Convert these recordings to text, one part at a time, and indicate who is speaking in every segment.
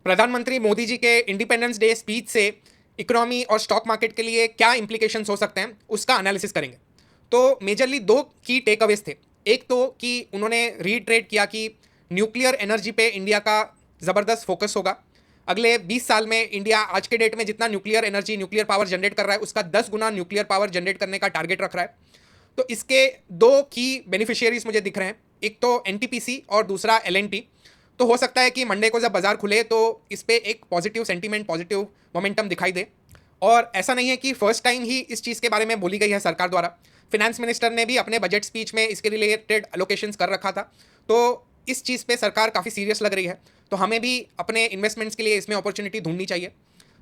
Speaker 1: प्रधानमंत्री मोदी जी के independence day speech से इकोनॉमी और स्टॉक मार्केट के लिए क्या इंप्लीकेशंस हो सकते हैं उसका एनालिसिस करेंगे। तो मेजरली दो की टेक अवेज थे। एक तो कि उन्होंने रीट्रेट किया कि न्यूक्लियर एनर्जी पे इंडिया का ज़बरदस्त फोकस होगा। अगले 20 साल में इंडिया आज के डेट में जितना nuclear energy nuclear power generate कर रहा है उसका 10 गुना न्यूक्लियर पावर जनरेट करने का टारगेट रख रहा है। तो इसके दो की बेनिफिशियरीज मुझे दिख रहे हैं, एक तो एनटीपीसी और दूसरा एलएनटी। तो हो सकता है कि मंडे को जब बाजार खुले तो इस पे एक पॉजिटिव सेंटीमेंट, पॉजिटिव मोमेंटम दिखाई दे। और ऐसा नहीं है कि फर्स्ट टाइम ही इस चीज़ के बारे में बोली गई है सरकार द्वारा। फिनेंस मिनिस्टर ने भी अपने बजट स्पीच में इसके रिलेटेड अलोकेशंस कर रखा था। तो इस चीज़ पे सरकार काफ़ी सीरियस लग रही है। तो हमें भी अपने इन्वेस्टमेंट्स के लिए इसमें अपॉर्चुनिटी ढूंढनी चाहिए।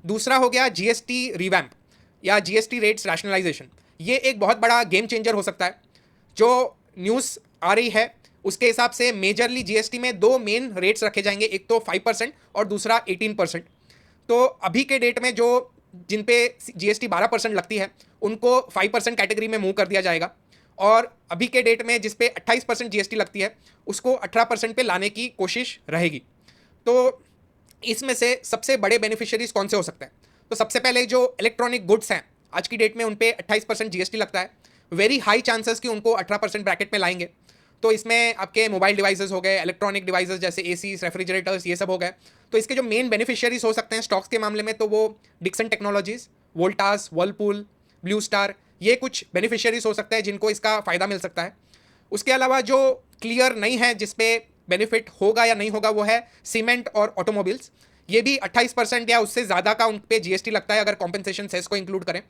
Speaker 1: दूसरा हो गया जीएसटी रिवैम्प या जीएसटी रेट्स रैशनलाइजेशन। ये एक बहुत बड़ा गेम चेंजर हो सकता है। जो न्यूज़ आ रही है उसके हिसाब से मेजरली जीएसटी में दो मेन रेट्स रखे जाएंगे, एक तो 5% और दूसरा 18%। तो अभी के डेट में जो जिन पे जीएसटी 12% लगती है उनको 5% कैटेगरी में मूव कर दिया जाएगा, और अभी के डेट में जिस पे 28% जीएसटी लगती है उसको 18% पे लाने की कोशिश रहेगी। तो इसमें से सबसे बड़े बेनिफिशियरीज कौन से हो सकते हैं? तो सबसे पहले जो इलेक्ट्रॉनिक गुड्स हैं आज की डेट में उन पे 28% जीएसटी लगता है। वेरी हाई चांसेस कि उनको 18% ब्रैकेट में लाएंगे। तो इसमें आपके मोबाइल डिवाइसेस हो गए, इलेक्ट्रॉनिक डिवाइसेस जैसे एसी, रेफ्रिजरेटर्स, ये सब हो गए। तो इसके जो मेन बेनिफिशियरीज हो सकते हैं स्टॉक्स के मामले में, तो वो Dixon Technologies, Voltas, Whirlpool, Blue Star, ये कुछ बेनिफिशियरीज हो सकते हैं जिनको इसका फ़ायदा मिल सकता है। उसके अलावा जो क्लियर नहीं है जिस पे बेनिफिट होगा या नहीं होगा वो है सीमेंट और ऑटोमोबाइल्स। ये भी 28% या उससे ज़्यादा का उन पे जीएसटी लगता है अगर कॉम्पेंसेशन सेस को इंक्लूड करें।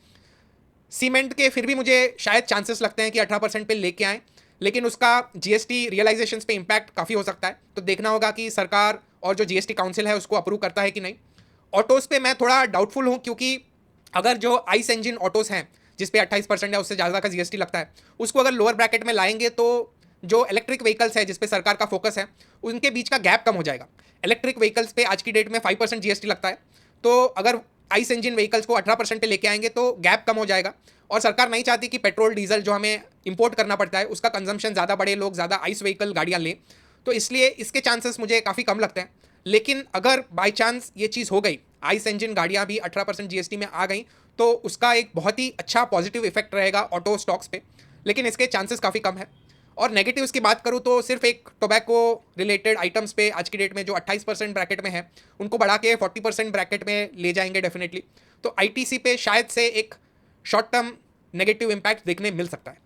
Speaker 1: सीमेंट के फिर भी मुझे शायद चांसेस लगते हैं कि 18% पे लेके आएँ, लेकिन उसका जीएसटी रियलाइजेशन पे इम्पैक्ट काफ़ी हो सकता है। तो देखना होगा कि सरकार और जो जीएसटी काउंसिल है उसको अप्रूव करता है कि नहीं। ऑटोज़ पे मैं थोड़ा डाउटफुल हूँ, क्योंकि अगर जो आइस इंजन ऑटोज़ हैं जिस पे 28% या उससे ज़्यादा का जीएसटी लगता है उसको अगर लोअर ब्रैकेट में लाएंगे तो जो इलेक्ट्रिक व्हीकल्स है जिस पे सरकार का फोकस है उनके बीच का गैप कम हो जाएगा। इलेक्ट्रिक व्हीकल्स पे आज की डेट में 5% जीएसटी लगता है। तो अगर आइस इंजन व्हीकल्स को 18% पे लेके आएंगे तो गैप कम हो जाएगा। और सरकार नहीं चाहती कि पेट्रोल डीजल जो हमें इंपोर्ट करना पड़ता है उसका कंजम्पशन ज़्यादा बढ़े, लोग ज़्यादा आइस व्हीकल गाड़ियाँ लें। तो इसलिए इसके चांसेस मुझे काफ़ी कम लगते हैं। लेकिन अगर बाई चांस ये चीज़ हो गई, आइस इंजन गाड़ियाँ भी 18% जीएसटी में आ गई, तो उसका एक बहुत ही अच्छा पॉजिटिव इफेक्ट रहेगा ऑटो स्टॉक्स पे। लेकिन इसके चांसेस काफ़ी कम है। और नेगेटिव्स की बात करूँ तो सिर्फ एक टोबैको रिलेटेड आइटम्स पे आज की डेट में जो 28% ब्रैकेट में है उनको बढ़ा के 40% ब्रैकेट में ले जाएंगे डेफिनेटली। तो आईटीसी पे शायद से एक शॉर्ट टर्म नेगेटिव इम्पैक्ट देखने मिल सकता है।